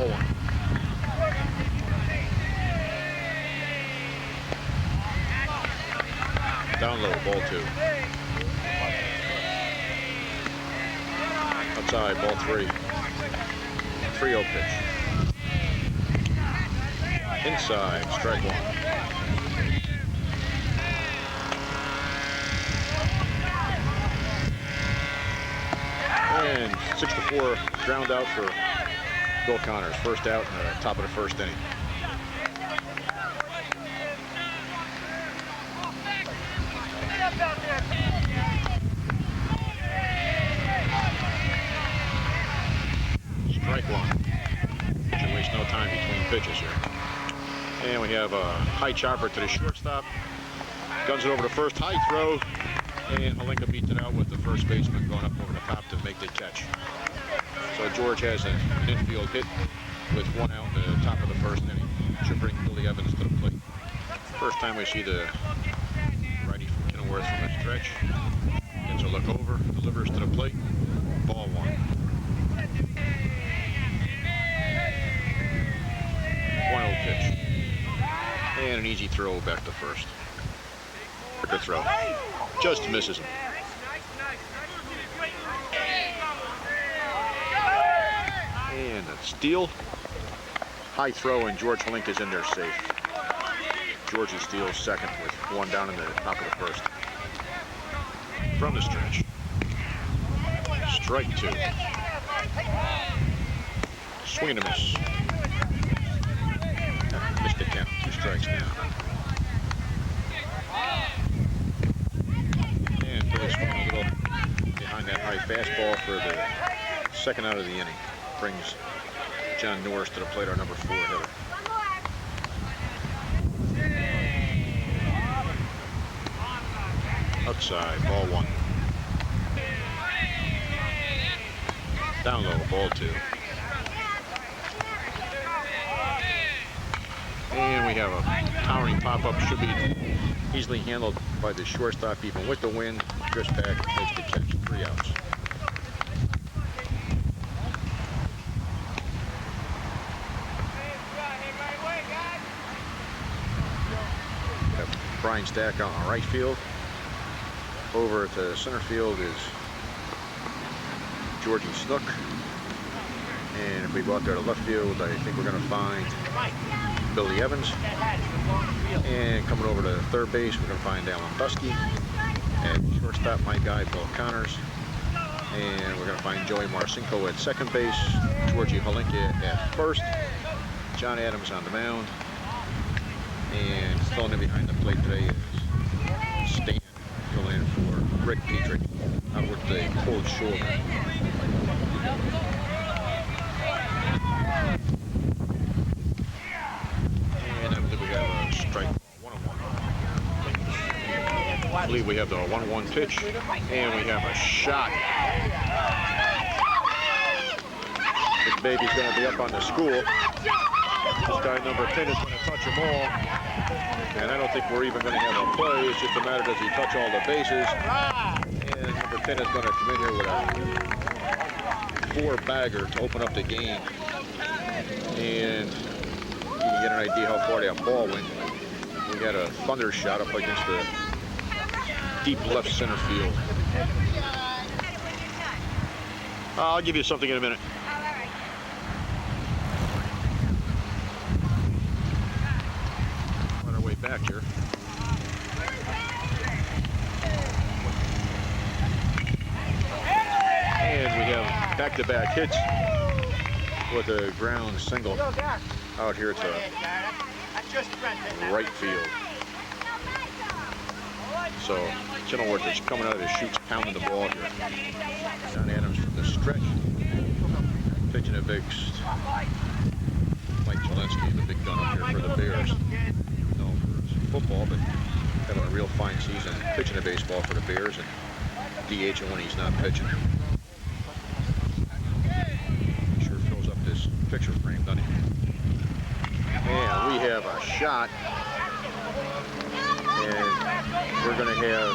ball one. Down low, ball two. Outside, ball three. 3-0 pitch. Inside, strike one. And 6-4 ground out for Bill Connors. First out in the top of the first inning. Strike one. Should waste no time between pitches here. And we have a high chopper to the shortstop. Guns it over to first, high throw. And Holinka beats it out with the first baseman going up over the top to make the catch. So George has an infield hit with one out in the top of the first inning. Should bring Billy Evans to the plate. First time we see the righty from Kenilworth from the stretch. Gets a look over, delivers to the plate. Ball one. 1-0 pitch. And an easy throw back to first. Good throw. Just misses him. And a steal. High throw, and George Holinka's in there safe. Georgie steals second with one down in the top of the first. From the stretch. Strike two. Swing and a miss. Missed the count. 2 strikes now. And Billy swinging a little behind that high fastball for the second out of the inning. Brings John Norris to the plate, our number 4 hitter. Outside, ball one. Down low, ball two. And we have a towering pop-up. Should be easily handled by the shortstop, even with the wind. Drifts back, makes the catch. 3 outs. We have Brian Stack out on right field. Over at the center field is Georgie Snook. And if we go out there to left field, I think we're going to find Billy Evans. And coming over to third base, we're going to find Alan Dusky. And shortstop, my guy, Bill Connors. And we're going to find Joey Marcinko at second base. Georgie Holinka at first. John Adams on the mound. And filling in behind the plate today is Stan, filling in for Rick Petrie out with the cold shoulder. And I believe we have a strike 1-1. I believe we have the 1-1 pitch, and we have a shot. This baby's going to be up on the school. This guy number 10 is going to touch them all. And I don't think we're even going to have a play. It's just a matter, does he touch all the bases? And number 10 is going to come in here with a 4-bagger to open up the game. And you can get an idea how far that ball went. We got a thunder shot up against the deep left center field. I'll give you something in a minute. On our way back here. And we have back-to-back hits with a ground single out here to right field. So Kenilworth is coming out of the chutes, pounding the ball here. John Adams from the stretch, pitching a big Mike Jelensky, the big gun up here for the Bears. Known for his football, but having a real fine season, pitching a baseball for the Bears and DHing when he's not pitching. Sure fills up this picture frame, doesn't he? And we have a shot. And we're going to have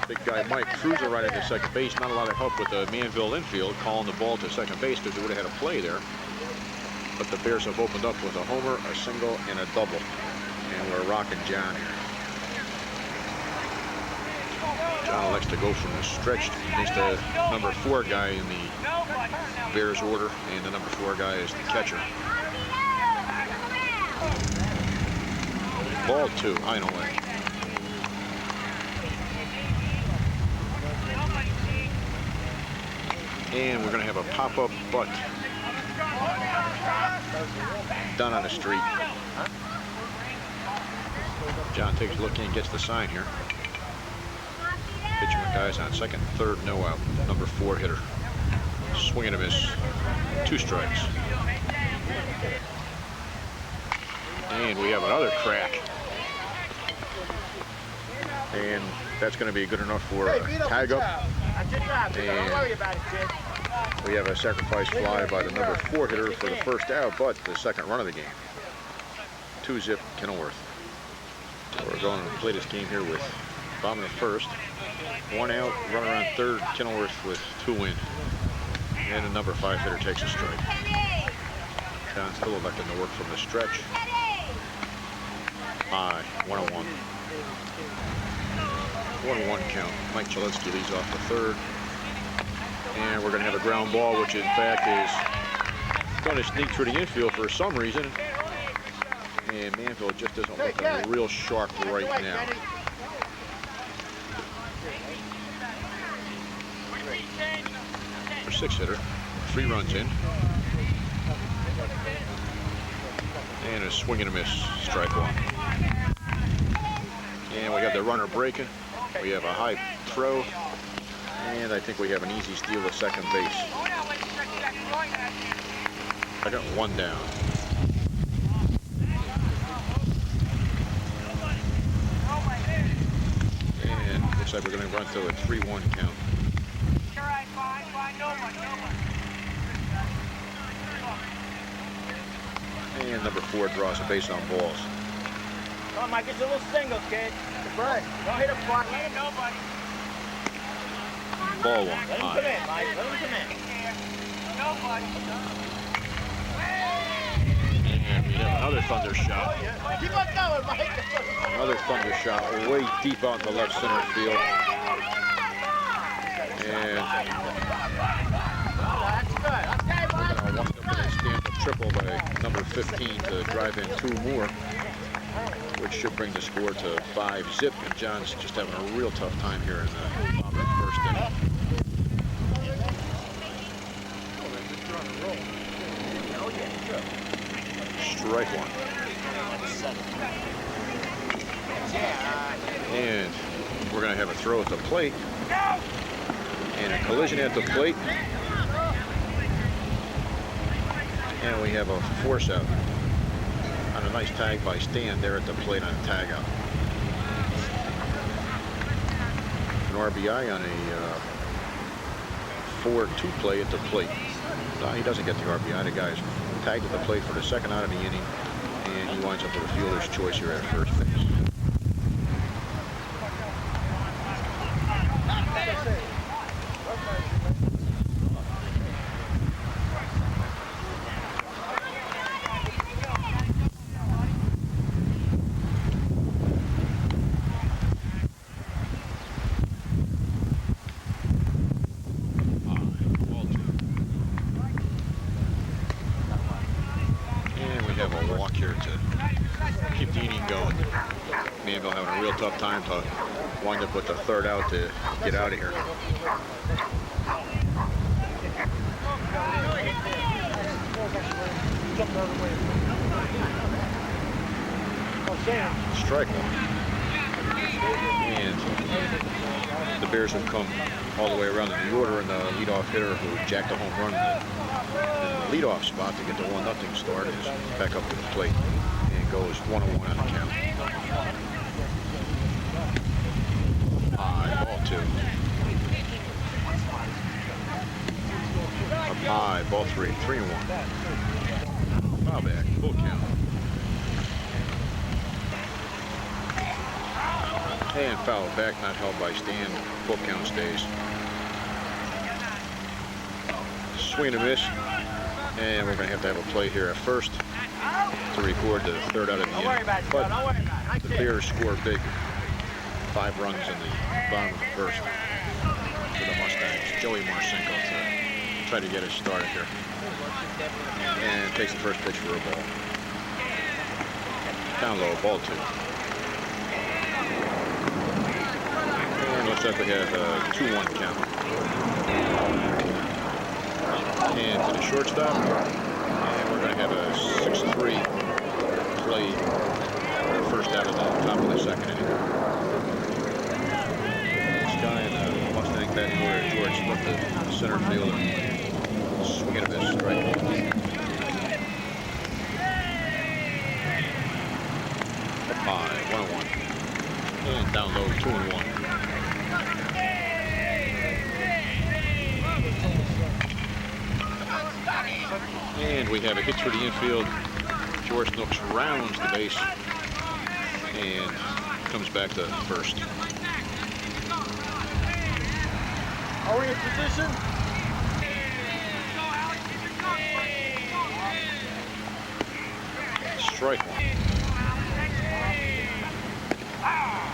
Big guy Mike Cruiser right into second base. Not a lot of help with the Manville infield calling the ball to second base because they would have had a play there. But the Bears have opened up with a homer, a single, and a double. And we're rocking John here. John likes to go from the stretch. He's the number 4 guy in the Bears order, and the number 4 guy is the catcher. Ball 2, I know it. And we're going to have a pop-up butt down on the street. John takes a look in, gets the sign here. Pitcher guys on second, third, no out. Number 4 hitter. Swing and a miss. 2 strikes. And we have another crack. And that's going to be good enough for a tag up. And we have a sacrifice fly by the number 4 hitter for the first out, but the second run of the game. 2-zip Kenilworth. So we're going to play this game here with bottom of the first. 1 out, runner on third, Kenilworth with 2 in. And the number 5 hitter takes a strike. John still electing to work from the stretch. 1-1. 1-1 count. Mike Chaletsky leads off the third. And we're going to have a ground ball, which in fact is going to sneak through the infield for some reason. And Manville just doesn't look real sharp right now. Our 6 hitter, 3 runs in. And a swing and a miss, strike 1. And we got the runner breaking. We have a high throw. And I think we have an easy steal at second base. I got 1 down. And looks like we're going to run to a 3-1 count. And number 4 draws a base on balls. Come on, Mike, it's a little single, kid. The bird. Don't hit a fly. Nobody. Ball 1. Let him come in, Mike. Let him come in. Nobody. And we have another thunder shot. Keep on going, Mike. Another thunder shot way deep out in the left center field. And That's good. Okay, Mike. one up with a stand-up triple by number 15 to drive in 2 more, which should bring the score to 5-zip. And John's just having a real tough time here in the bottom of the first inning. Strike 1. And we're going to have a throw at the plate. And a collision at the plate. And we have a force out on a nice tag by Stan there at the plate on a tag out. An RBI on a 4-2 play at the plate. No, he doesn't get the RBI. The guy's tagged at the plate for the second out of the inning, and he winds up with a fielder's choice here at first base. Manville having a real tough time to wind up with the third out to get out of here. Strike 1. And the Bears have come all the way around in the order, and the leadoff hitter who jacked a home run in the leadoff spot to get the 1-0 start is back up to the plate and goes 1-1 on the count. Ball 2. Up high, ball 3, 3-1. Foul back, full count. And foul back, not held by Stan. Full count stays. Swing and a miss. And we're going to have a play here at first to record the third out of the Don't worry inning. about it, But don't worry about it. Nice the hit. Bears score big. 5 runs in the bottom of the first for the Mustangs. Joey Marcinko to try to get us started here. And takes the first pitch for a ball. Down low, ball 2. And looks like we have a 2-1 count. And to the shortstop. And we're going to have a 6-3 play. First out of the top of the second inning. This guy in the Mustang batting order, George, looked at center field and swing and a miss, strike. Up high, 1-1. And down low, 2-1. And we have a hit through the infield. George Nooks rounds the base and comes back to first. Are we in position? Strike 1.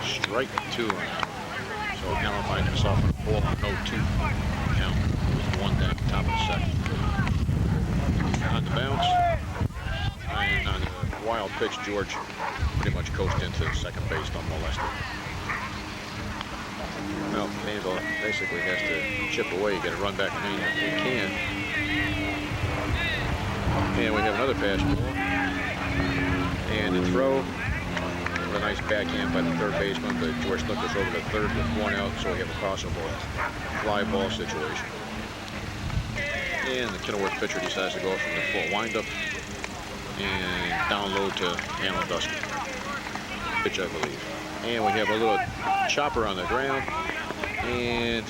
Strike 2. So Allen finds himself on a ball on 0-2 count with 1 down, top of the second. On the bounce, and on the wild pitch, George pretty much coasted into second base unmolested. Well, Manville basically has to chip away, get a run back in if we can. And we have another pass ball. And the throw, a nice backhand by the third baseman, but George took us over to third with 1 out, so we have a possible fly ball situation. And the Kenilworth pitcher decides to go from the full windup and down low to Alan Dusky. Pitch, I believe. And we have a little chopper on the ground, and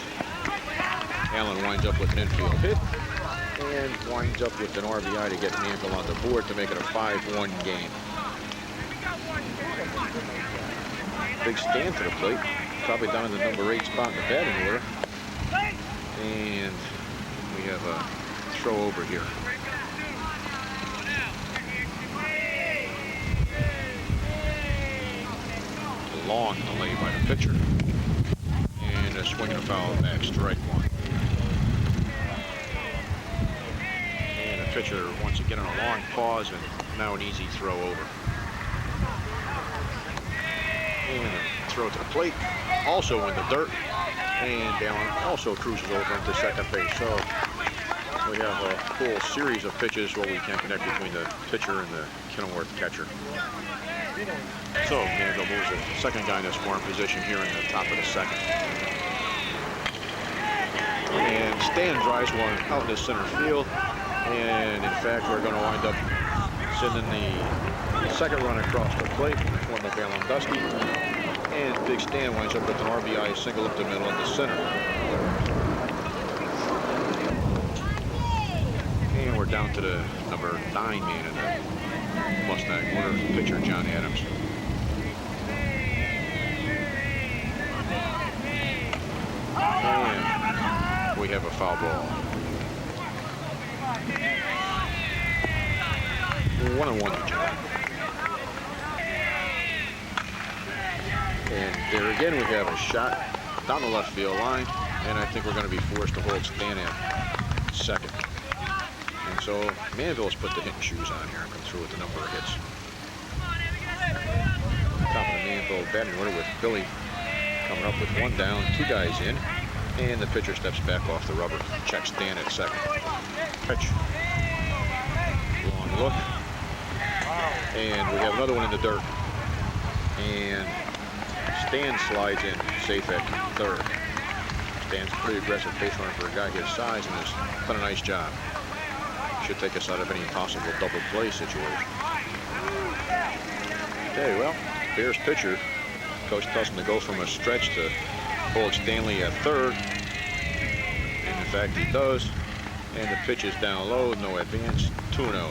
Allen winds up with an infield hit and winds up with an RBI to get Manville on the board to make it a 5-1 game. Big stand to the plate, probably down in the number 8 spot in the batting order. And we have a throw over here. Long delay by the pitcher. And a swing and a foul back, strike 1. And the pitcher once again on a long pause and now an easy throw over. And a throw to the plate, also in the dirt. And Allen also cruises over into second base. So we have a full series of pitches where we can't connect between the pitcher and the Kenilworth catcher. So Manville moves the second guy in this scoring position here in the top of the second. And Stan drives one out in center field. And in fact, we're going to wind up sending the second run across the plate in the form of Alan Dusky. And Big Stan winds up with an RBI single up the middle in the center. And we're down to the number 9 man in the Mustang order, pitcher John Adams. And we have a foul ball. 1-1 to John. And there again we have a shot down the left field line, and I think we're going to be forced to hold Stan at second. And so Manville's put the hitting shoes on here and come through with a number of hits. Top of the Manville batting order with Billy coming up with 1 down, 2 guys in, and the pitcher steps back off the rubber, checks Stan at second. Pitch. Long look. And we have another one in the dirt. And Stan slides in safe at third. Stan's a pretty aggressive base runner for a guy his size and has done a nice job. Should take us out of any possible double play situation. Okay, well, Bears pitcher, Coach tells him to go from a stretch to hold Stanley at third. And in fact, he does. And the pitch is down low, no advance, 2-0.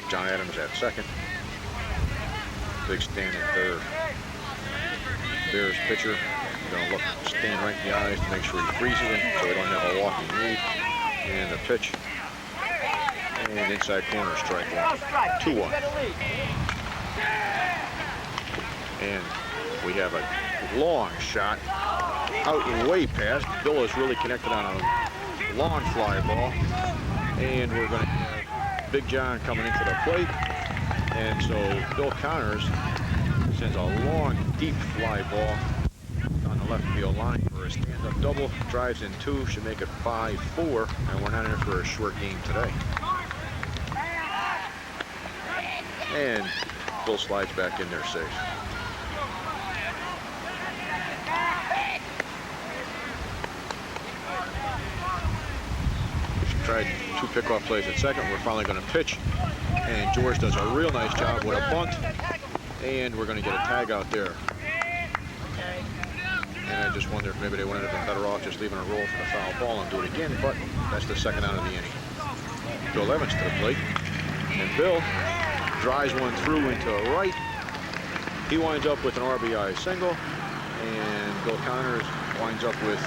John Adams at second. Big stand at third. Bears pitcher gonna look, stand right in the eyes to make sure he freezes him so we don't have a walking lead. And the pitch. And inside corner, strike one. 2-1. And we have a long shot out and way past. Bill is really connected on a long fly ball. And we're going to have Big John coming into the plate. And so Bill Connors sends a long, deep fly ball on the left field line for a stand-up double. Drives in 2, should make it 5-4, and we're not in for a short game today. And Bill slides back in there safe. We tried 2 pickoff plays at second. We're finally going to pitch, and George does a real nice job with a bunt, and we're going to get a tag out there. And I just wonder if maybe they wouldn't have been better off just leaving a roll for the foul ball and do it again, but that's the second out of the inning. Bill Evans to the plate, and Bill drives one through into right. He winds up with an RBI single, and Bill Connors winds up with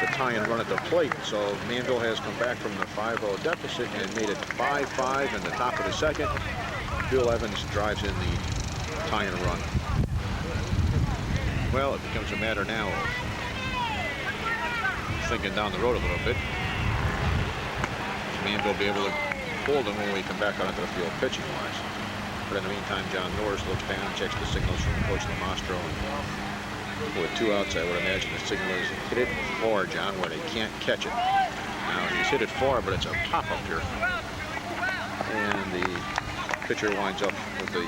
the tie-in run at the plate. So Manville has come back from the 5-0 deficit and made it 5-5 in the top of the second. Bill Evans drives in the tie-in run. Well, it becomes a matter now of thinking down the road a little bit. Manville will be able to hold them when we come back out into the field pitching-wise. But in the meantime, John Norris looks down, checks the signals from Coach Lamastro, and with 2 outs, I would imagine the signal is hit it far, John, where they can't catch it. Now, he's hit it far, but it's a pop-up here. And the pitcher winds up with the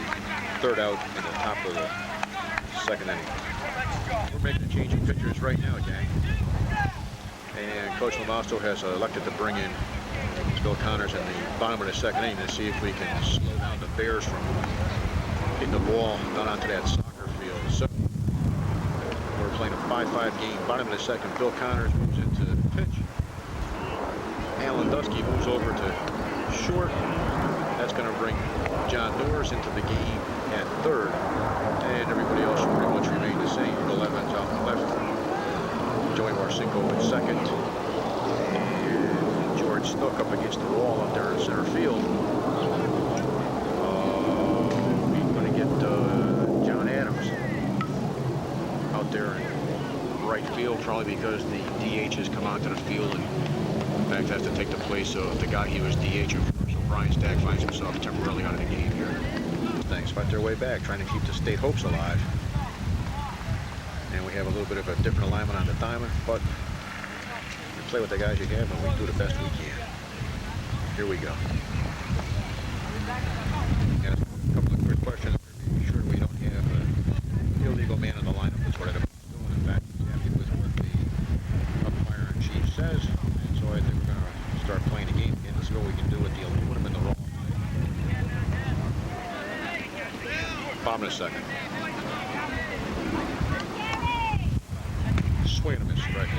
3rd out in the top of the 2nd inning. We're making a change of pitchers right now, gang. And Coach Lamastro has elected to bring in Bill Connors in the bottom of the 2nd inning to see if we can slow down the Bears from hitting the ball down onto that soccer field. So we're playing a 5-5 game. Bottom of the 2nd, Bill Connors moves into the pitch. Alan Dusky moves over to short. That's going to bring John Norris into the game at 3rd. And everybody else should pretty much remain the same. Bill Evans out in the left. Joey Marcinko at 2nd. George Snook up against the wall up there in center field. We're going to get John Adams out there in right field, probably because the DH has come onto the field and in fact has to take the place of the guy he was DHing for. So Brian Stagg finds himself temporarily out of the game here. Things fight their way back, trying to keep the state hopes alive. And we have a little bit of a different alignment on the diamond, but we play with the guys you have and we do the best we can. Here we go. And a couple of quick questions to be sure we don't have an illegal man in the lineup. That's what I don't do. In fact, he's happy with what the umpire-in-chief says. And so I think we're going to start playing the game again. Let's see what we can do with the aluminum in the roll. Bottom of the 2nd. Swing and a miss, strike 1.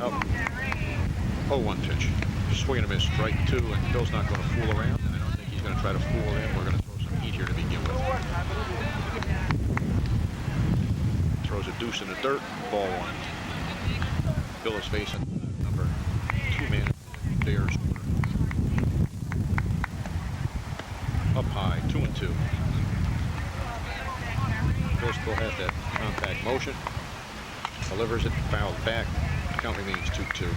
Up. 0-1 pitch. Swing and a miss, strike 2, and Bill's not going to fool around, and I don't think he's going to try to fool him. We're going to throw some heat here to begin with. Throws a deuce in the dirt, ball 1. Bill is facing number 2 man, Bears. Up high, 2-2. Bill still has that compact motion. Delivers it, fouled back. Count remains 2-2.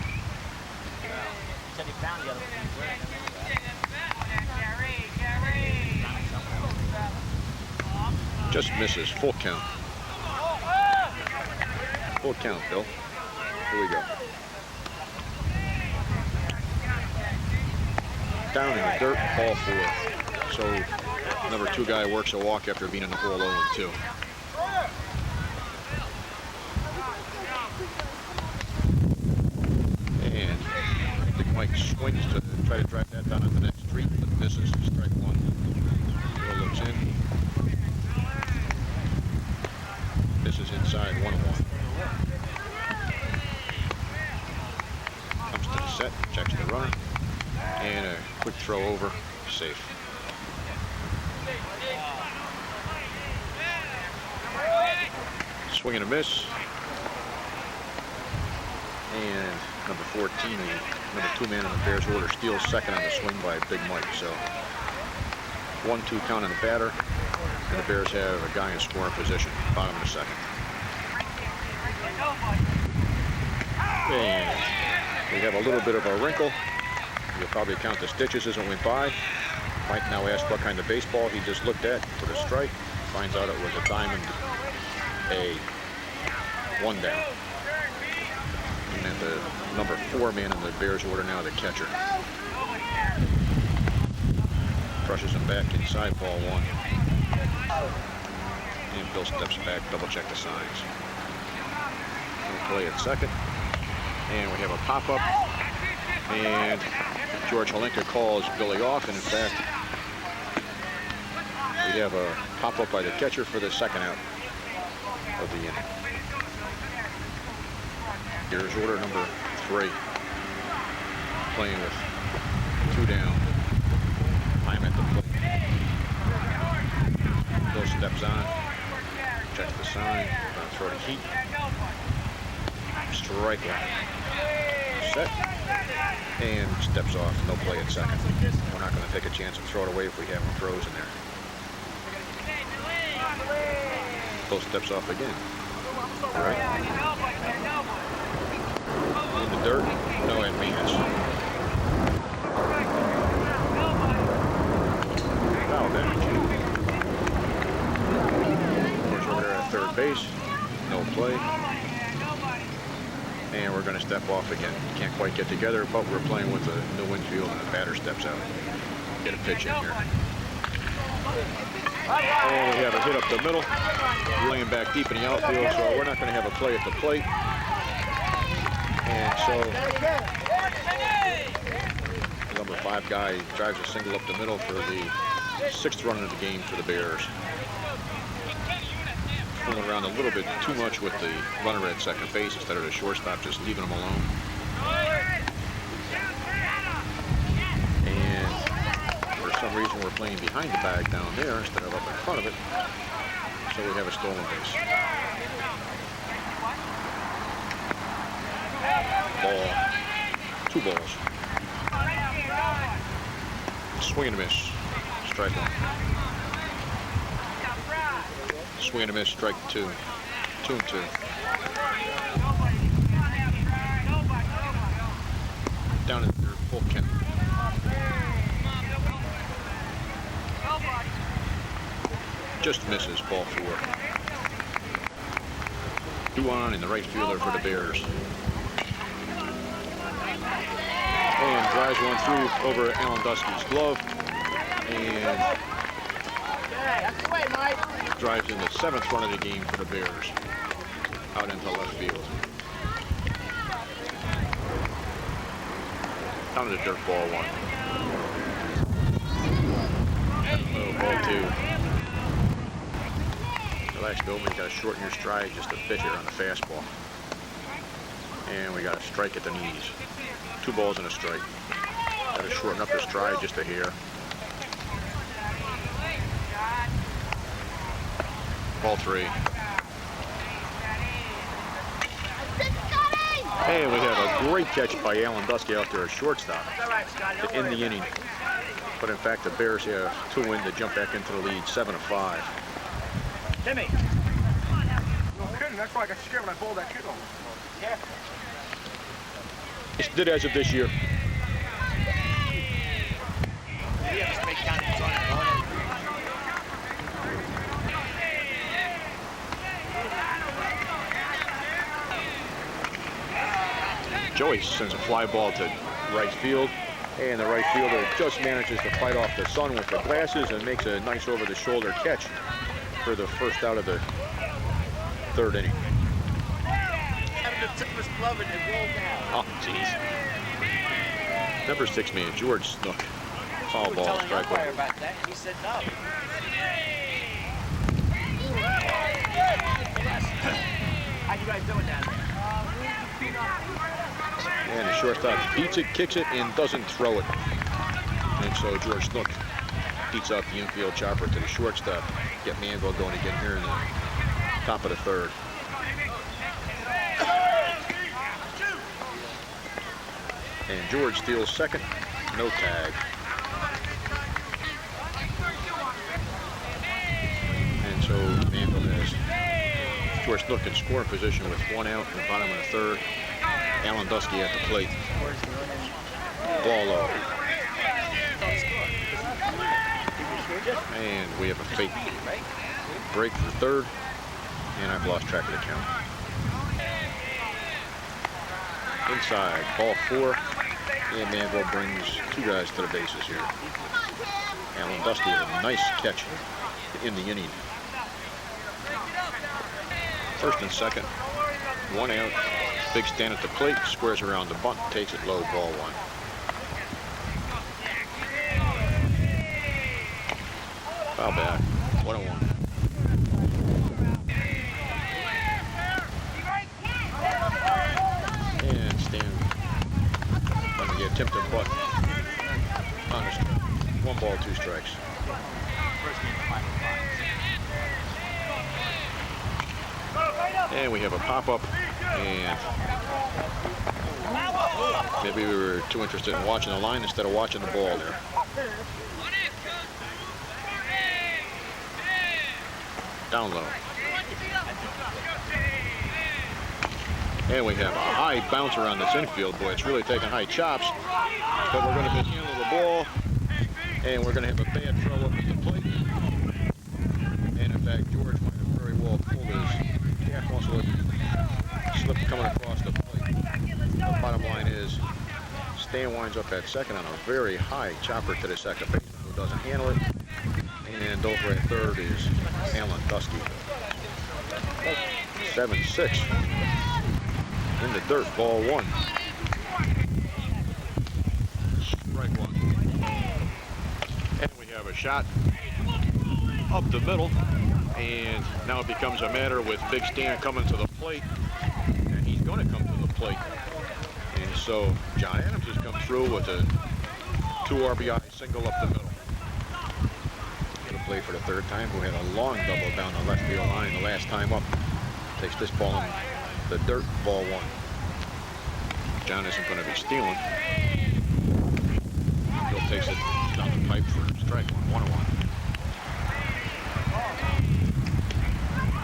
Just misses. Full count. Full count, Bill. Here we go. Down in the dirt, ball 4. So number 2 guy works a walk after being in the hole 0-2. And I think Mike swings to try to drive that down at the next street, but misses. Strike 1. Bill looks in. Misses inside 1-1. Comes to the set, checks the runner, and a quick throw over, safe. Swing and a miss. And number 14, the number 2 man in the Bears order, steals second on the swing by Big Mike. So 1-2 count on the batter, and the Bears have a guy in scoring position, bottom of the second. And we have a little bit of a wrinkle. You'll probably count the stitches as it went by. Mike now asked what kind of baseball he just looked at for the strike. Finds out it was a diamond A, 1 down. And the number 4 man in the Bears order now, the catcher. Crushes him back inside, ball 1. And Bill steps back, double check the signs. We'll play at second. And we have a pop-up. And George Holinka calls Billy off. And in fact, we have a pop-up by the catcher for the second out of the inning. Here's order number 3. Playing with 2 down. I'm at the plate. Bill steps on. Checks the sign. Gonna throw the heat. Strike one. Set. And steps off. No play at second. We're not going to take a chance and throw it away if we have no throws in there. Bill steps off again. All right. In the dirt, no advance. Foul damage. Course over there at third base, no play. And we're going to step off again. Can't quite get together, but we're playing with the new infield, and the batter steps out. Get a pitch in here. And we have a hit up the middle, laying back deep in the outfield, so we're not going to have a play at the plate. And so the number 5 guy drives a single up the middle for the 6th run of the game for the Bears. Fooling around a little bit too much with the runner at second base instead of the shortstop, just leaving him alone. And for some reason we're playing behind the bag down there instead of up in front of it. So we have a stolen base. Ball. 2 balls. Swing and a miss. Strike 1. Swing and a miss. Strike 2. 2-2. Down in the third. Full count. Just misses. Ball 4. Duan in the right fielder for the Bears. And drives one through over Alan Dusky's glove. And drives in the 7th run of the game for the Bears. Out into left field. Down to the dirt, ball 1. Oh, ball 2. Relax, Bill. We got to shorten your stride just a bit here on the fastball. And we got a strike at the knees. 2 balls and a strike. Got to shorten up the stride just a hair. Ball 3. And we have a great catch by Alan Dusky out there, a shortstop, to end the inning. But in fact, the Bears have 2 in to jump back into the lead, 7-5. Timmy. No kidding, that's why I got scared when I bowled that kid on. Yeah. It's did as of this year. Joyce sends a fly ball to right field, and the right fielder just manages to fight off the sun with the glasses and makes a nice over-the-shoulder catch for the first out of the 3rd inning. Having the tip of his glove and it rolled down. Oh, jeez. Number 6 man, George Snook. Foul ball, strike 1. About that, and he said no. How you guys doing down there? And the shortstop beats it, kicks it, and doesn't throw it. And so George Snook beats out the infield chopper to the shortstop. Get Manville going again here in the top of the 3rd. And George steals second, no tag. And so Manville has George Snook in scoring position with 1 out in the bottom of the third. Alan Dusky at the plate. Ball low. And we have a fake break for third. And I've lost track of the count. Inside, ball 4. And Manville brings 2 guys to the bases here. Alan Dusky with a nice catch in the inning. First and second, 1 out. Big stand at the plate, squares around the bunt, takes it low, ball 1. Foul back, 1-1. And Stan on the attempted butt on the strike. 1 ball, 2 strikes. And we have a pop-up, and maybe we were too interested in watching the line instead of watching the ball there. Down low. And we have a high bounce around this infield. Boy, it's really taking high chops, but we're going to mishandle the ball, and we're going to have a bad throw up at the plate. And in fact, George might have very well pulled his calf muscle slip coming across the plate. The bottom line is, Stan winds up at second on a very high chopper to the second baseman who doesn't handle it. And over at third is Alan Dusky. 7-6. In the dirt, ball 1. Strike 1. And we have a shot up the middle. And now it becomes a matter with Big Stan coming to the plate. And he's going to come to the plate. And so John Adams has come through with a 2 RBI single up the middle. Going to play for the third time, who had a long double down the left field line the last time up. Takes this ball in the dirt, ball 1. John isn't going to be stealing. Bill takes it down the pipe for strike 1, 1-1.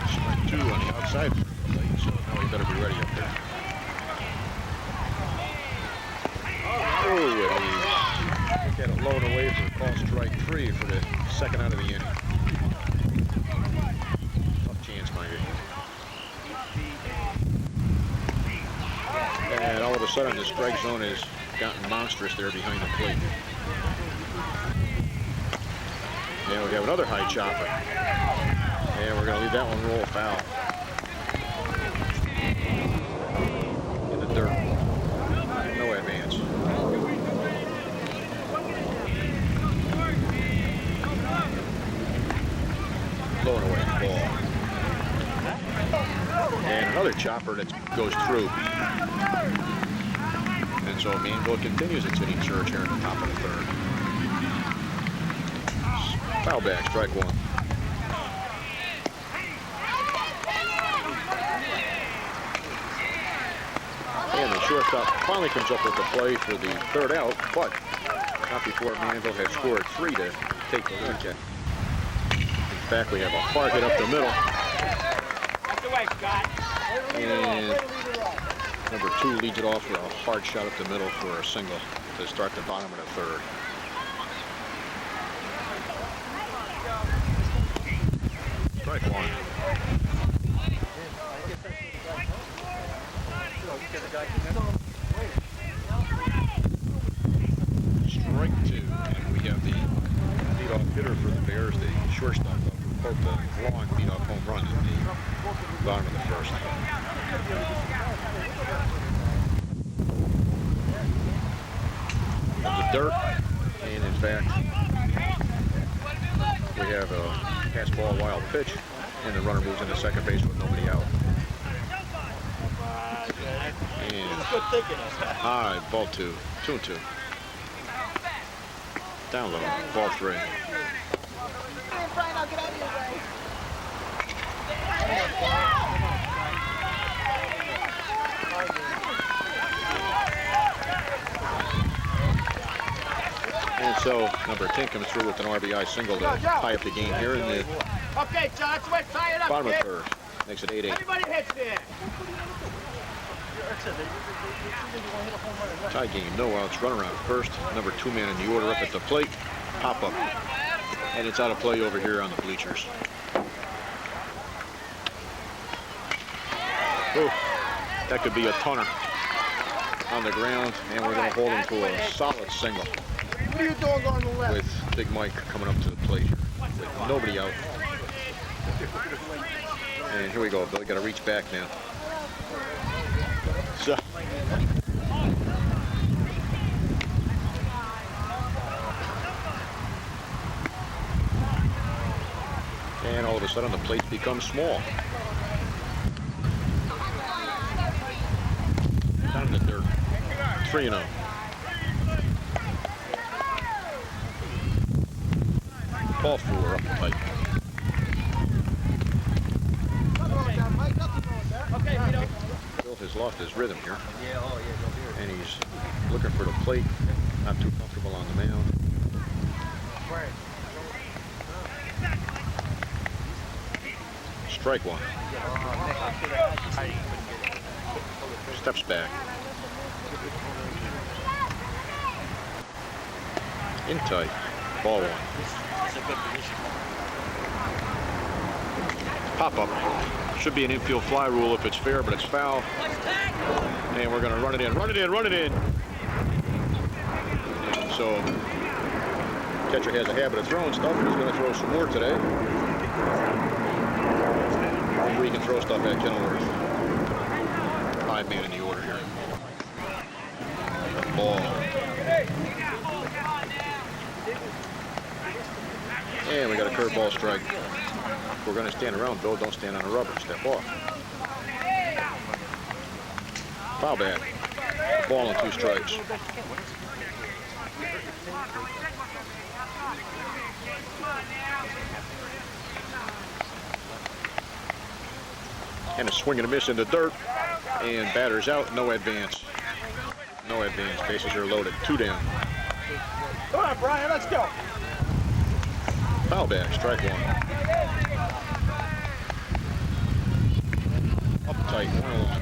Strike 2 on the outside, so now he better be ready up there. Oh, and he got it low and away for call strike 3 for the second out of the inning. Tough chance, mind you. And all of a sudden, the strike zone has gotten monstrous there behind the plate. And we have another high chopper. And we're going to leave that one roll foul. In the dirt. No advance. Low and away ball. And another chopper that goes through. And so Manville continues its inning surge here in the top of the third. Foul back, strike 1. And the shortstop finally comes up with the play for the third out, but not before Manville has scored 3 to take the lead. In fact, we have a hard hit up the middle. And number 2 leads it off for a hard shot up the middle for a single to start the bottom of the third. Strike 1. Strike 2. And we have the leadoff hitter for the Bears, the shortstop who poked the long leadoff home run in the bottom of the first. Of the dirt, and in fact, we have a pass ball wild pitch, and the runner moves into second base with nobody out. And high, ball 2, 2-2. Down low, ball 3. So number 10 comes through with an RBI single to tie up the game here in the Okay, John, that's why tie it up. bottom of kid. third. Makes it 8-8. Everybody hits there. Tie game, no outs, run around first. Number 2 man in the order up at the plate. Pop up. And it's out of play over here on the bleachers. Oh, that could be a tonner on the ground, and we're going to hold him to a solid single What are you doing on the left? with Big Mike coming up to the plate here with nobody out. And here we go, Bill. Got to reach back now. So. And all of a sudden the plates become small. Down in the dirt. 3-0. Ball 4 up the pipe. Okay, Vito. Bill has lost his rhythm here. And he's looking for the plate. Not too comfortable on the mound. Strike one. Steps back. In tight. Ball 1. Pop up. Should be an infield fly rule if it's fair, but it's foul. And we're going to run it in, run it in, run it in. And so, catcher has a habit of throwing stuff, and he's going to throw some more today. We can throw stuff at Kenilworth. 5 man in the order here. Ball. And we got a curveball strike. If we're going to stand around, Bill, don't stand on the rubber. Step off. Foul back. Ball and 2 strikes. And a swing and a miss in the dirt. And batter's out. No advance. No advance. Bases are loaded. 2 down. Come on, Brian, let's go. Foul back. Strike 1. Up tight. 1-1.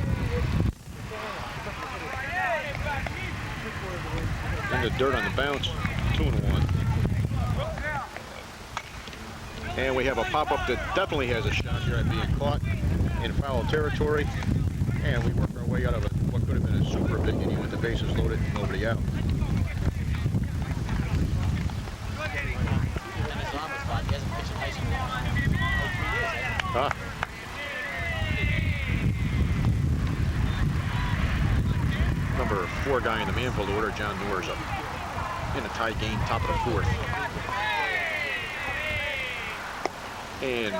In the dirt on the bounce. 2-1. And we have a pop-up that definitely has a shot here at being caught in foul territory, and we work our way out of what could have been a super big inning with the bases loaded and nobody out. Number 4 guy in the Manville order, John Noor's up in a tie game, top of the 4th. And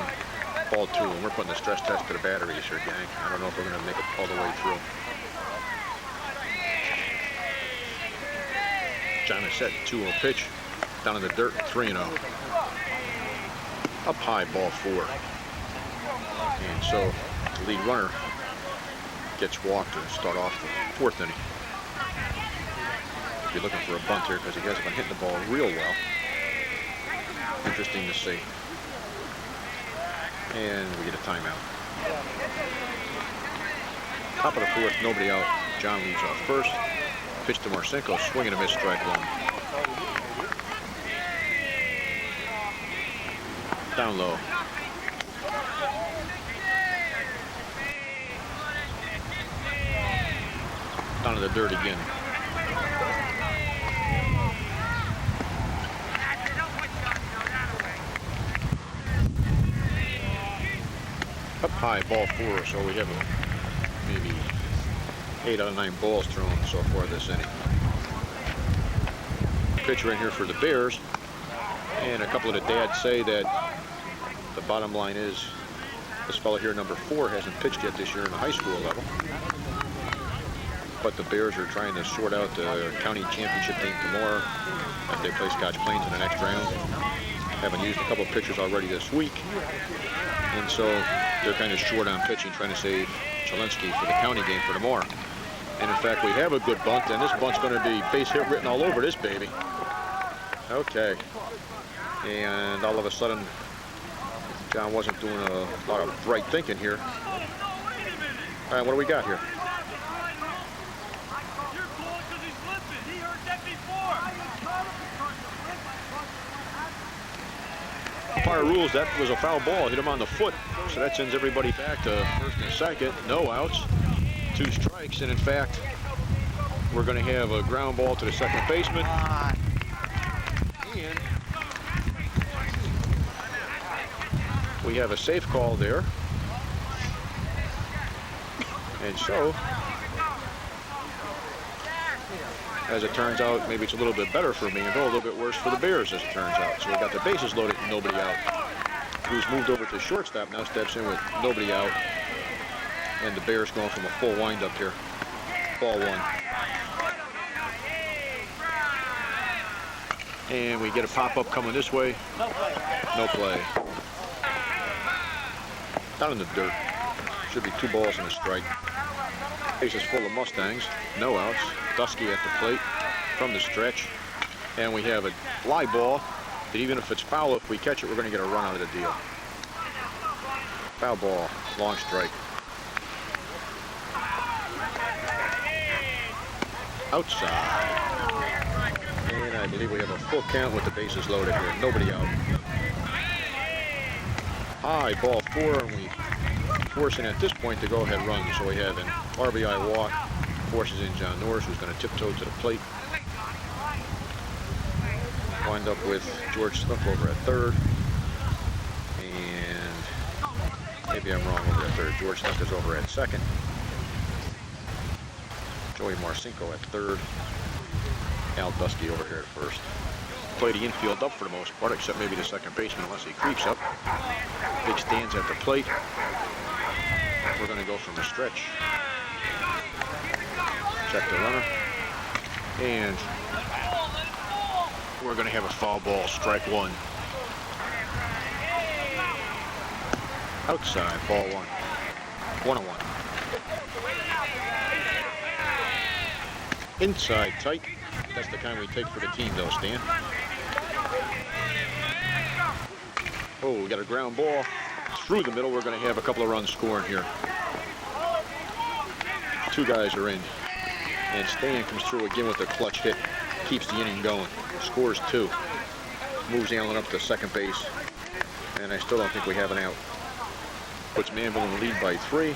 ball 2, and we're putting the stress test to the batteries here, gang. I don't know if we're going to make it all the way through. John is set, 2-0 pitch, down in the dirt, 3-0. Up high, ball 4. And so the lead runner gets walked to start off the 4th inning. Be looking for a bunt here because he hasn't been hitting the ball real well. Interesting to see. And we get a timeout. Top of the 4th, nobody out. John leads off first. Pitch to Marcinko, swing and a miss, strike 1. Down low. Down to the dirt again. Up high, ball 4, so we have maybe 8 out of 9 balls thrown so far this inning. Pitcher in here for the Bears, and a couple of the dads say that the bottom line is this fellow here, number 4, hasn't pitched yet this year in the high school level. But the Bears are trying to sort out the county championship game tomorrow as they play Scotch Plains in the next round. Haven't used a couple of pitchers already this week. And so they're kind of short on pitching, trying to save Chalinsky for the county game for tomorrow. And in fact, we have a good bunt, and this bunt's going to be base hit written all over this baby. Okay. And all of a sudden, John wasn't doing a lot of bright thinking here. All right, what do we got here? Umpire rules that was a foul ball, hit him on the foot, so that sends everybody back to first and second. No outs, 2 strikes, and in fact, we're going to have a ground ball to the second baseman. And we have a safe call there. And so, as it turns out, maybe it's a little bit better for Manville, a little bit worse for the Bears, as it turns out. So we got the bases loaded and nobody out. Who's moved over to shortstop now steps in with nobody out. And the Bears going from a full windup here. Ball 1. And we get a pop-up coming this way. No play. Down in the dirt. Should be 2 balls and a strike. Base is full of Mustangs. No outs. Dusky at the plate from the stretch. And we have a fly ball that even if it's foul, if we catch it, we're going to get a run out of the deal. Foul ball. Long strike. Outside. And I believe we have a full count with the bases loaded here. Nobody out. High, ball 4, and we forcing at this point to go ahead run. So we have an RBI walk, forces in John Norris, who's going to tiptoe to the plate. Wind up with George Snook over at third. And maybe I'm wrong over at third. George Snook is over at second. Joey Marcinko at third. Al Dusky over here at first. Play the infield up for the most part, except maybe the second baseman unless he creeps up. Big stands at the plate. We're going to go from the stretch. Check the runner. And we're going to have a foul ball, strike 1. Outside, ball 1. 1-1. Inside, tight. That's the kind we take for the team, though, Stan. Oh, we got a ground ball through the middle. We're going to have a couple of runs scoring here. 2 guys are in. And Stan comes through again with a clutch hit. Keeps the inning going. Scores 2. Moves Allen up to second base. And I still don't think we have an out. Puts Manville in the lead by 3.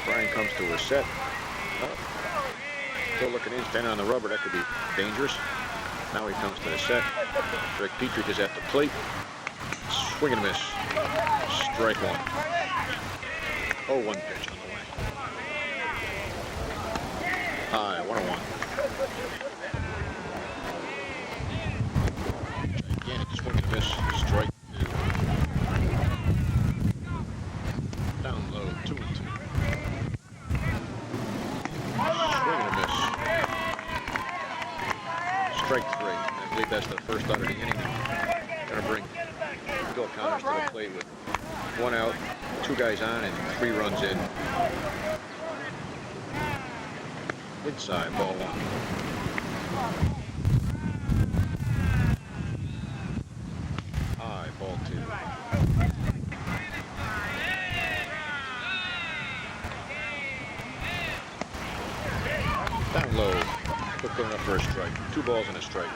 Brian comes to a set. Still looking in, standing on the rubber. That could be dangerous. Now he comes to the set. Rick Dietrich is at the plate. Swing and a miss. Strike 1. 0-1 pitch on the way. High, 1-1. Gigantic swing and a miss. Strike 2. Down low, 2-2. Swing and a miss. Strike 3. I believe that's the first out of the inning. Gonna bring Bill Connors to the plate with 1 out, 2 guys on, and 3 runs in. Inside, ball 1. High, ball 2. Down low. Quick enough for a strike. 2 balls and a strike.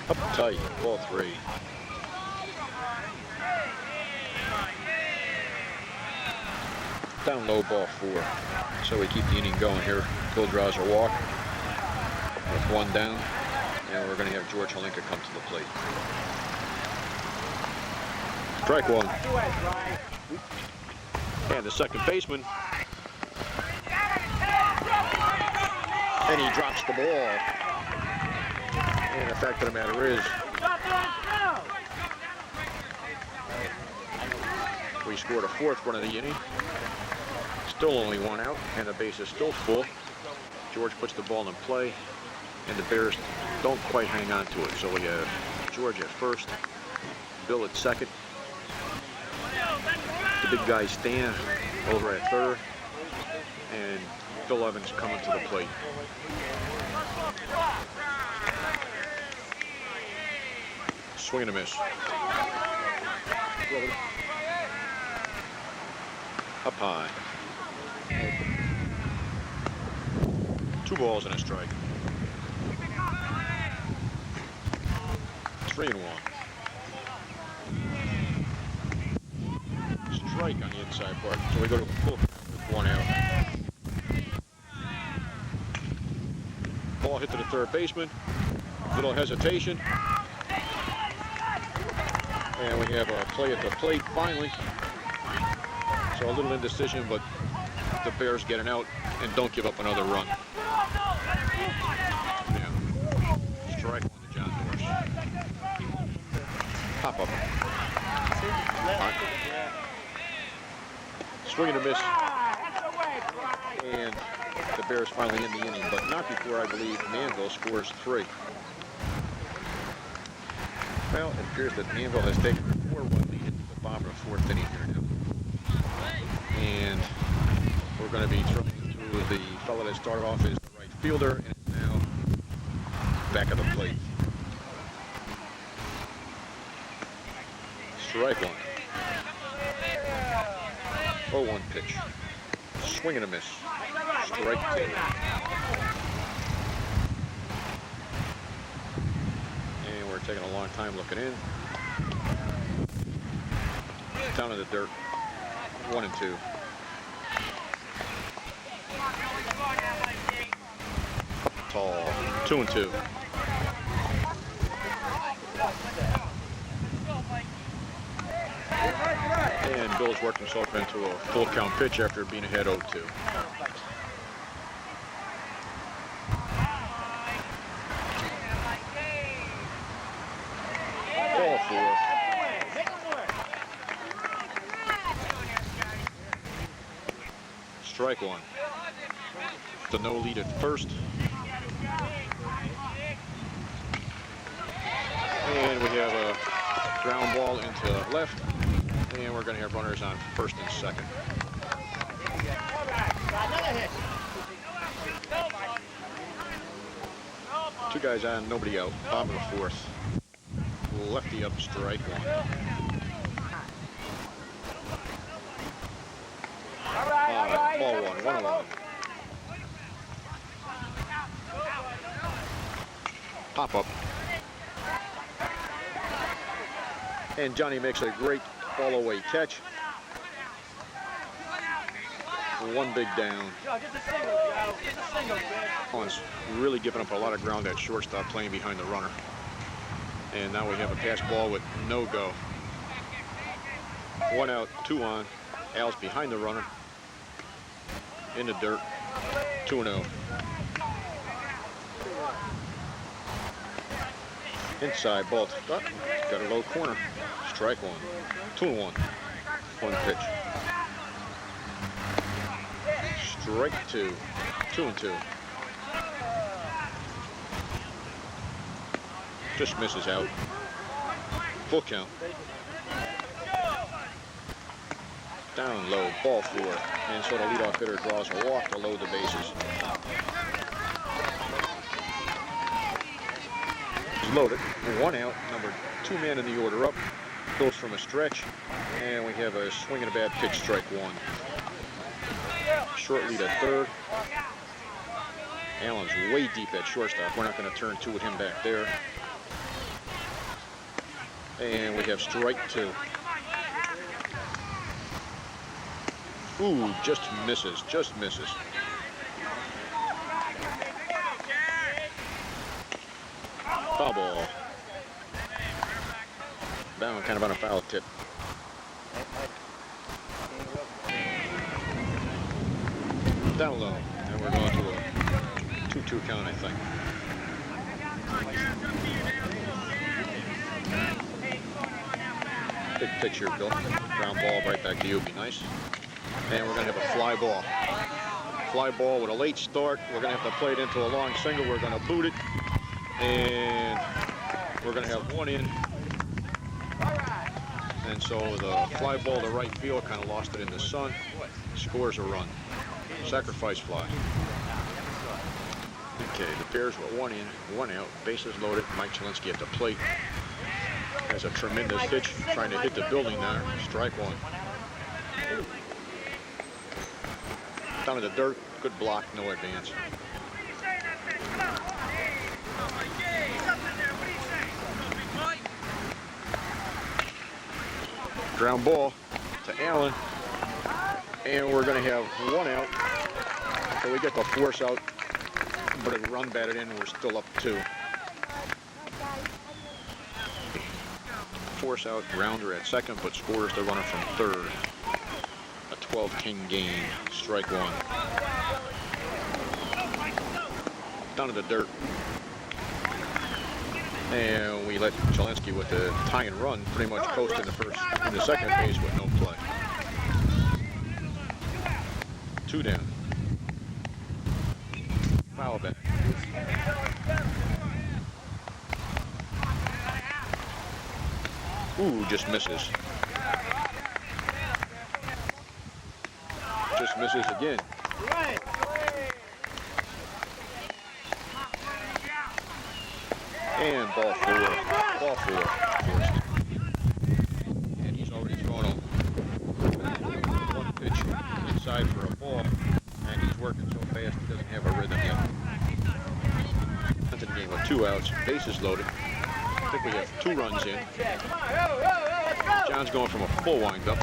Up tight, ball 3. Down low, ball 4. So we keep the inning going here. Bill draws a walk with 1 down, and we're going to have George Holinka come to the plate. Strike 1. And the second baseman. And he drops the ball. And the fact of the matter is, we scored a 4th run of the inning. Still only 1 out, and the base is still full. George puts the ball in play, and the Bears don't quite hang on to it. So we have George at first, Bill at second, the big guy Stan over at third, and Phil Evans coming to the plate. Swing and a miss. Up high. 2 balls and a strike. 3-1. Strike on the inside part. So we go to a full with 1 out. Ball hit to the third baseman. Little hesitation. And we have a play at the plate finally. So a little indecision, but the Bears get an out and don't give up another run. Yeah. Strike on the John Doors. Pop up. Swing and a miss. And the Bears finally end the inning, but not before I believe Manville scores 3. Well, it appears that Manville has taken a 4-1 lead into the bottom of the 4th inning here now. And we're going to be throwing to the fellow that started off as the right fielder and is now back of the plate. Strike 1. 0-1 pitch. Swing and a miss. Strike 2. And we're taking a long time looking in. Down in the dirt. 1 and 2. Tall. 2 and 2. And Bill's worked himself into a full count pitch after being ahead 0-2. Ball 4. Strike 1. The no lead at first. And we have a ground ball into left. And we're going to have runners on first and second. Two guys on, nobody out. Bottom of the 4th. Lefty up, strike 1. Ball 1, 1-1. Pop up. And Johnny makes a great fall away catch. 1 big down. One's really giving up a lot of ground at shortstop playing behind the runner. And now we have a pass ball with no go. 1 out, 2 on. Al's behind the runner. In the dirt. 2-0. Inside ball. Got a low corner. Strike 1. 2-1. 1 pitch. Strike 2. 2 and 2. Just misses out. Full count. Down low, ball 4. And so the leadoff hitter draws a walk to load the bases. He's loaded. 1 out. Number 2 man in the order up. Goes from a stretch. And we have a swing and a bad pitch, strike 1. Short lead at third. Allen's way deep at shortstop. We're not going to turn 2 with him back there. And we have strike 2. Ooh, just misses, just misses. Foul ball. Down, kind of on a foul tip. Down low, and we're going to a 2-2 count, I think. Big pitch here, Bill. Ground ball right back to you would be nice. And we're going to have a fly ball. Fly ball with a late start. We're going to have to play it into a long single. We're going to boot it. And we're going to have 1 in. And so the fly ball to right field kind of lost it in the sun. Scores a run. Sacrifice fly. Okay, the Bears were 1 in, 1 out, bases loaded. Mike Chelinski at the plate. Has a tremendous pitch, trying to hit the building there. Strike one. Down to the dirt, good block, no advance. Ground ball to Allen, and we're going to have 1 out. So we get the force out, but a run batted in, we're still up 2. Force out, grounder at second, but scores the runner from third. A 12-10 game, strike one. Down to the dirt. And we let Chelinski with the tie and run pretty much coast in the second base with no play. 2 down. Foul back. Ooh, just misses. Just misses again. And ball 4. Ball 4. First. And he's already thrown a 1 pitch inside for a ball. And he's working so fast he doesn't have a rhythm yet. Into the game with 2 outs. Bases loaded. I think we have 2 runs in. John's going from a full windup.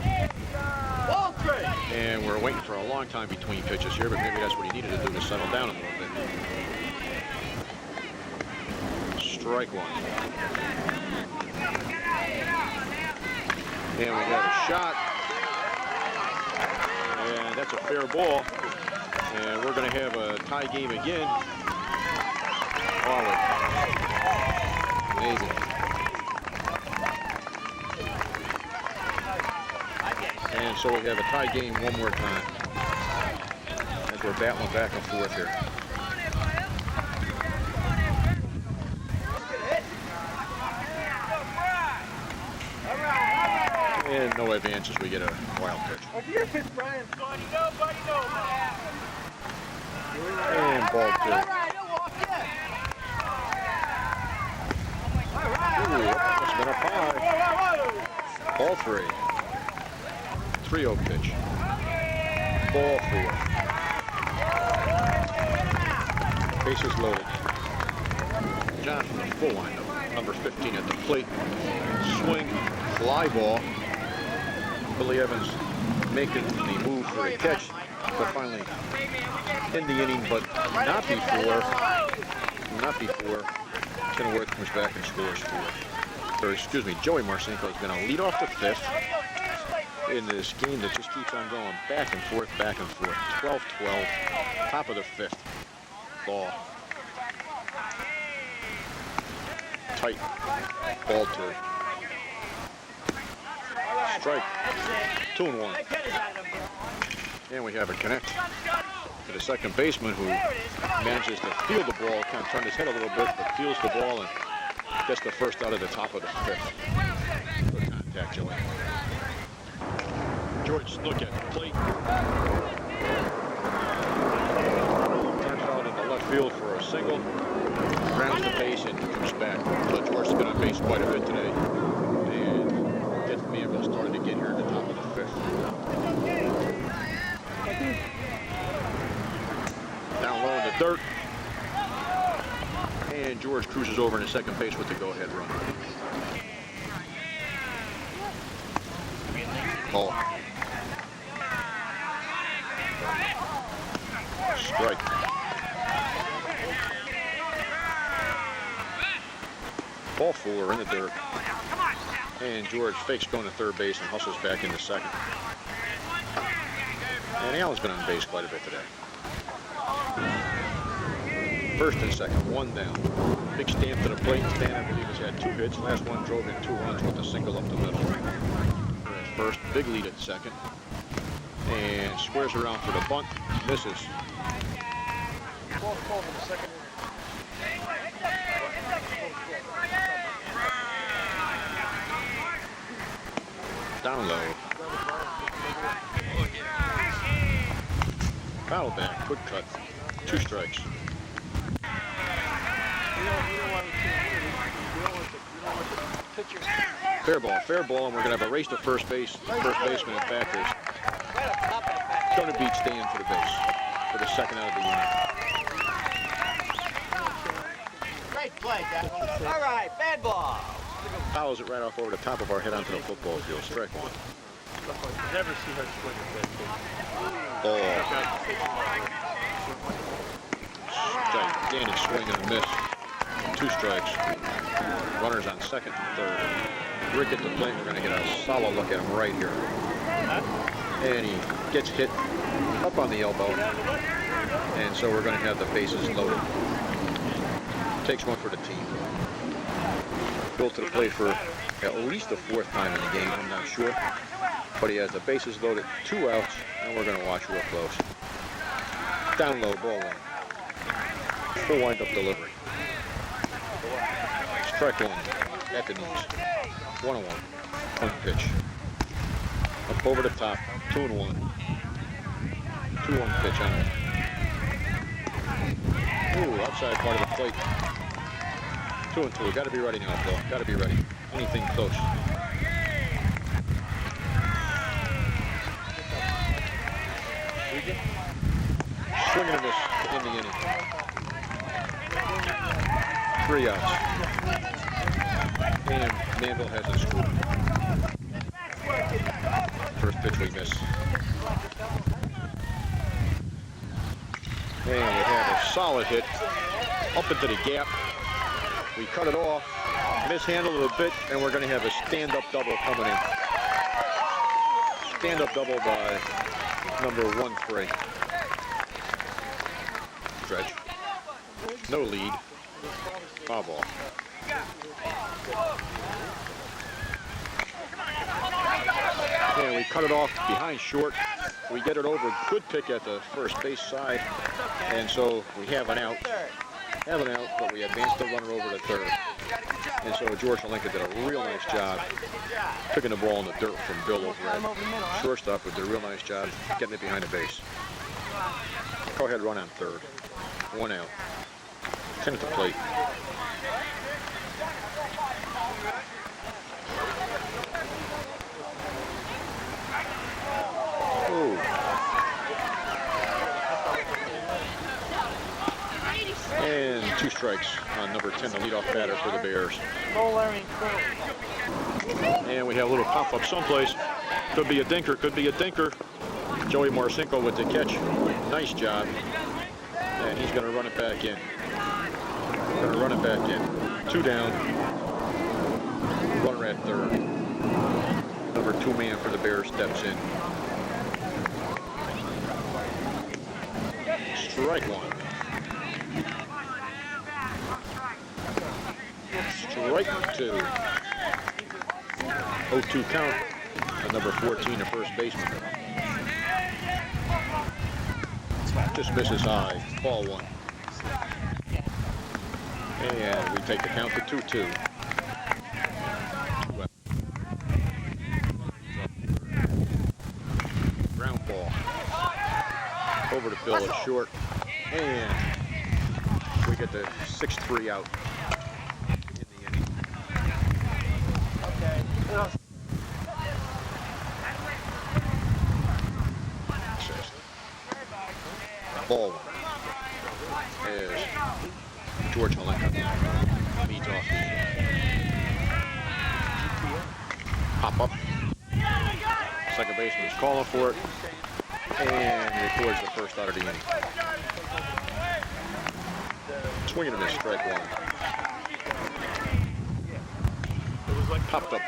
And we're waiting for a long time between pitches here, but maybe that's what he needed to do to settle down a little bit. Strike one. And we got a shot. And that's a fair ball. And we're going to have a tie game again. Amazing. And so we have a tie game one more time as we're battling back and forth here. And no advances, we get a wild pitch. And ball 2. Ooh, that's been a 5. Ball 3. 3-0 pitch. Ball 4. Bases loaded. John from the full windup. Number 15 at the plate. Swing, fly ball. Billy Evans making the move for a catch, but finally in the inning, but not before Kenilworth comes back and scores 4. Or excuse me, Joey Marcinko is going to lead off the 5th in this game that just keeps on going back and forth, 12-12, top of the 5th. Ball. Tight. Ball 2. Strike. 2-1. And we have a connect to the second baseman who manages to field the ball, kind of turn his head a little bit, but fields the ball and gets the first out of the top of the 5th. Good contact, Joey. George Snook at the plate. Turns out in the left field for a single. Grounds the base and comes back. So George's been on base quite a bit today. And gets Manville started to get here at the top of the 5th. Down low in the dirt. And George cruises over into second base with the go-ahead run. Ball. Strike. Ball 4 in the dirt. And George fakes going to third base and hustles back into second. And Allen's been on base quite a bit today. First and second, 1 down. Big stamp to the plate. Stan, I believe, has had 2 hits. Last one drove in 2 runs with a single up the middle. First, big lead at second. And squares around for the bunt. Misses. Down low. Foul back, good cut. 2 strikes. Fair ball, and we're going to have a race to first base. First baseman and backers. Going to beat Stan for the base for the second out of the inning. Great play, Dad. All right, bad ball. Fouls it right off over the top of our head onto the football field. Strike one. Never see her swing at that thing. Ball. Gigantic swing and a miss. 2 strikes. Runners on second and third. Rick at the plate. We're going to get a solid look at him right here. And he gets hit up on the elbow. And so we're going to have the bases loaded. Takes one for the team. Bill to the plate for at least the 4th time in the game. I'm not sure. But he has the bases loaded, 2 outs, and we're going to watch real close. Down low, ball 1. Full wind-up delivery. Strike 1 at the knees. 1-1. 1 pitch. Up over the top. 2-1. 2-1 pitch on it. Ooh, outside part of the plate. 2-2. Got to be ready now, Bill. Got to be ready. Anything close. Swing and a miss in the inning. 3 outs. And Manville has it scored. First pitch we miss. And we have a solid hit up into the gap. We cut it off, mishandled it a bit, and we're going to have a stand-up double coming in. Stand-up double by number 1-3. Stretch. No lead. Foul ball. And we cut it off behind short. We get it over. Good pick at the first base side. And so we have an out. But we advanced the runner over to third. And so George Lincoln did a real nice job picking the ball in the dirt from Bill over at shortstop, but did a real nice job getting it behind the base. Go ahead, run on third. 1 out. 10 at the plate. Ooh. And 2 strikes on number 10, the leadoff batter for the Bears. And we have a little pop-up someplace. Could be a dinker, could be a dinker. Joey Marcinko with the catch. Nice job. And he's going to run it back in. 2 down. Runner at third. Number 2 man for the Bears steps in. Strike 1. Strike 2. 0-2 count. And number 14, the first baseman. Just misses high. Ball 1. And we take the count to 2-2. Ground ball. Over to Bill at short. And we get the 6-3 out in the inning. Ball 1. As George Malenka leads off the pop up. Second baseman is calling for it and records the first out of the inning. Swing and a miss, strike 1. Popped up.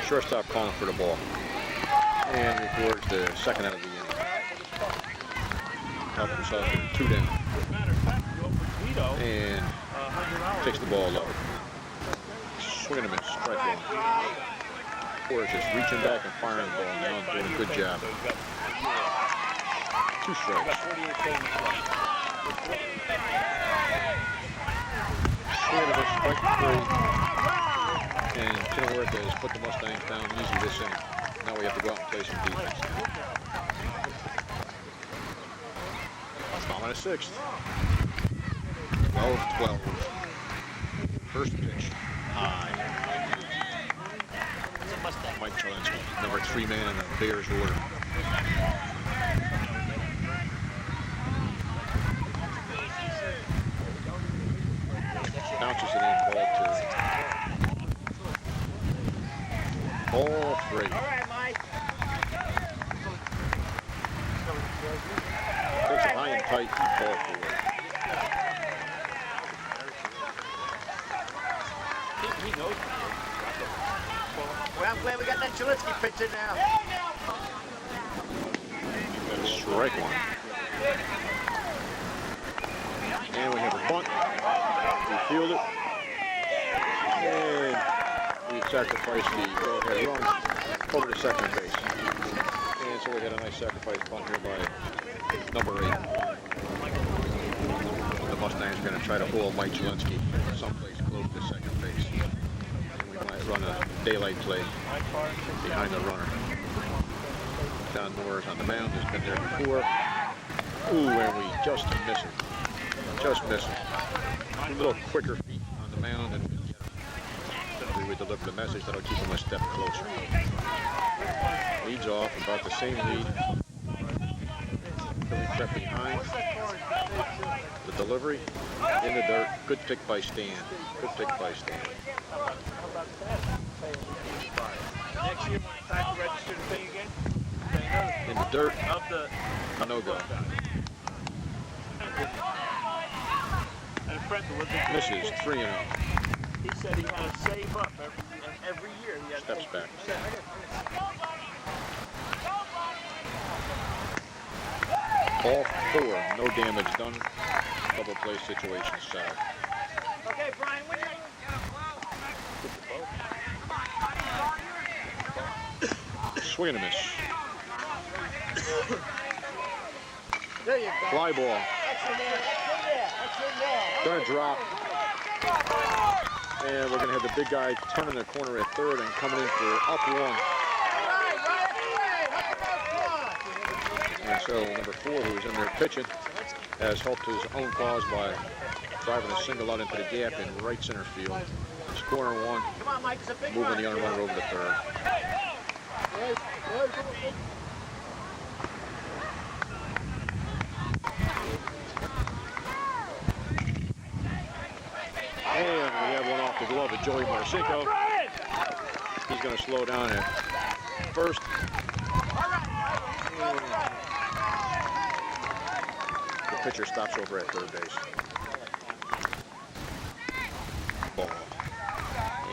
Shortstop calling for the ball and records the second out of the inning. Help himself in 2 down. And takes the ball low. Swing and a miss, strike 1. Or just reaching back and firing the ball down, doing a good job. 2 strikes. Swing and a miss, strike 3. And Tino Huerta has put the Mustangs down easy this inning. Now we have to go out and play some defense. Bottom of the 6th. 12-12. First pitch. High. Mike Chelensky, number 3 man in the Bears order. Bounces it in, ball 2. Ball 3. All right, Mike. Pitch high and tight, ball 4. He knows. Well, I'm glad we got that Chelensky pitcher now. That's strike 1. And we have a bunt. We field it. And we sacrifice the go-ahead run over to second base. And so we had a nice sacrifice bunt here by number 8. The Mustangs are going to try to hold Mike Chelensky someplace close to second base. And we might run a daylight play behind the runner. Don Norris on the mound has been there before. Ooh, and we just miss it. Just miss it. A little quicker feet on the mound, and we would deliver the message that'll keep him a step closer. Leads off, about the same lead. Billy Prep behind. The delivery in the dirt. Good pick by Stan. Good pick by Stan. Next year, time to register the thing again. In the dirt. Of the No-go. and a friend was Misses 3-0. He said he had to save up every year. He had Steps back. Ball 4. No damage done. Double play situation set. Okay, Brian, when Swing and a miss. there you go. Fly ball. That's in there. That's in there. Gonna drop. And we're gonna have the big guy turning the corner at third and coming in for up 1. And so number 4, who was in there pitching, has helped his own cause by driving a single out into the gap in right center field. Scoring 1, Come on, Mike. It's a big moving the runner over to third. And we have one off the glove of Joey Marcinko. He's going to slow down at first. The pitcher stops over at third base. Ball.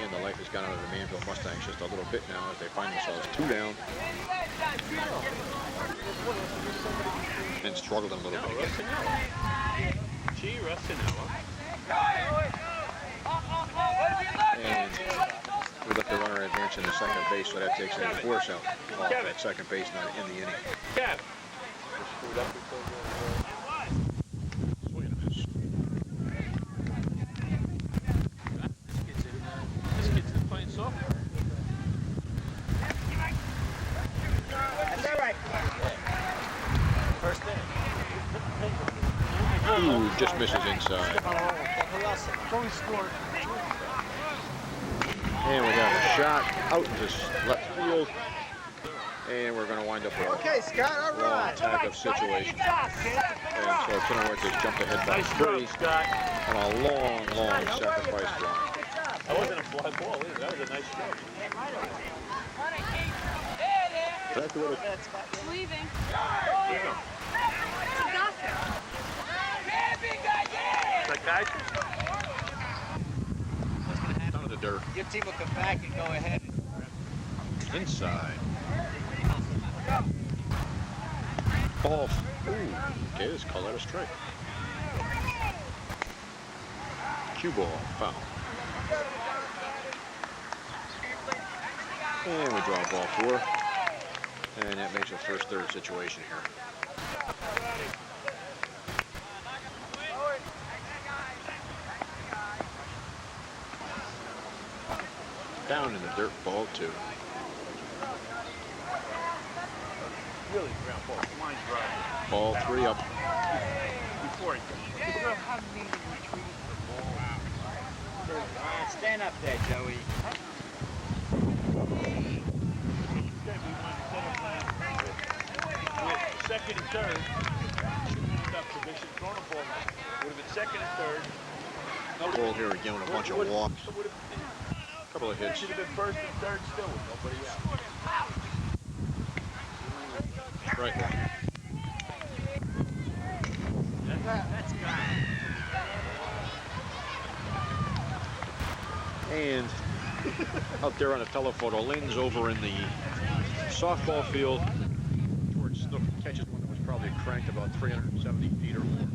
And the life has gone out of the Manville Mustangs just a little bit now as they find themselves 2 down. And struggled a little bit again. And we let the runner advance into second base, so that takes any force out off at second base, not in the inning. Swing and a miss. This kid's playing softball. That's all right. First inning. Ooh, just misses inside. And we have a shot out into left field. And we're going to wind up with a Scott, all long tag of situation. And so Kenilworth has jumped ahead by 3 on a long, long sacrifice fly. That wasn't a fly ball either. That was a nice stroke. That's what It's leaving. Psychiatrist? down to the dirt. Your team will come back and go ahead. Inside. Ball. Ooh. Okay, this call out a strike. Cue ball. Foul. And we draw ball 4. And that makes a first-third situation here. Down in the dirt, ball 2. Really ground ball. Mine's right. Ball 3 up. for it. Stand up there, Joey. Second and third. Shouldn't have position. Throwing a ball. Would have been second and third. Ball here again with a bunch of walks. Couple of hits. Should have been first and third still with nobody out. Strike one. That's good. And out there on the telephoto, Lynn's over in the softball field. George Snook catches one that was probably cranked about 370 feet or more.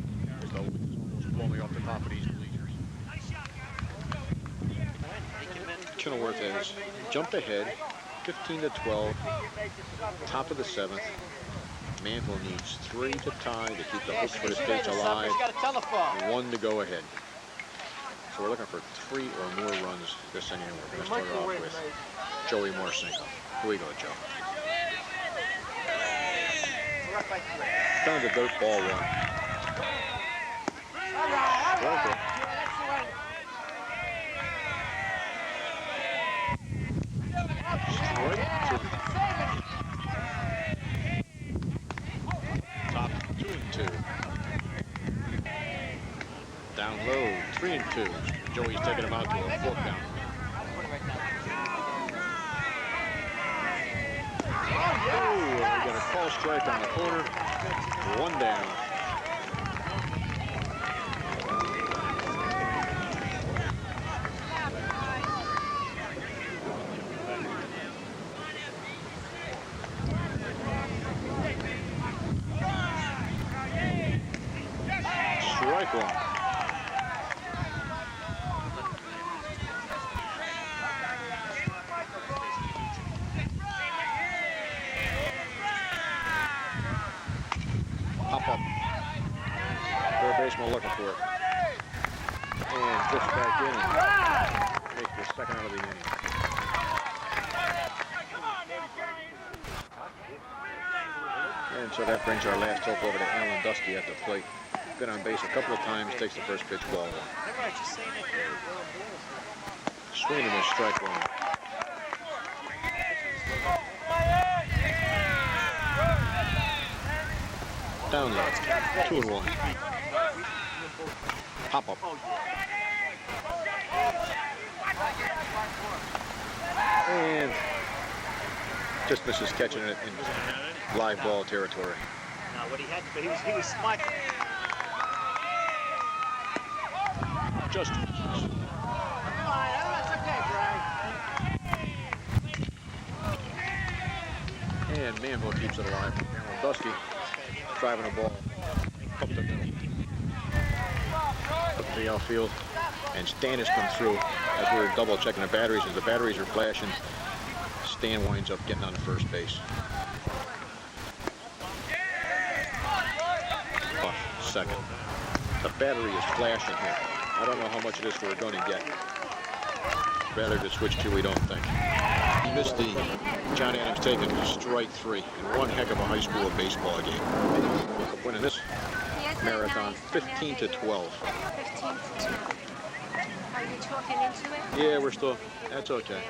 As though it was almost blowing off the top of these bleachers. Kenilworth has jumped ahead, 15-12, top of the 7th. Manville needs 3 to tie to keep the hopes for the States alive. And 1 to go ahead. So we're looking for 3 or more runs this inning. We're going to start off with Joey Marcinko. Here we go, Joe. Down to dirt ball 1. Strike 2. Top 2 and 2. Down low, 3 and 2. Joey's taking him out to a 4 count. Oh, we got a call strike on the corner. 1 down. Strike 1. Pop up. Third baseman looking for it. And drifts back in and makes the second out of the inning. And so that brings our last hope over to Alan Dusty at the plate. Been on base a couple of times, takes the first pitch, ball 1. Swinging is strike 1. Down low, 2 and 1. Pop up. And just misses catching it in live ball territory. No, what he had to do, he was smart. Just That's okay, Brian. and Manville keeps it alive. Alan Dusty driving a ball up the middle. Up the outfield. And Stan has come through as we're double checking the batteries. As the batteries are flashing, Stan winds up getting on the first base. Second. The battery is flashing here. I don't know how much of this we're going to get. Better to switch to, we don't think. He missed the John Adams taking strike 3 in one heck of a high school baseball game. Winning this marathon 15-12. 15-12. Are you talking into it? Yeah, we're still, that's okay.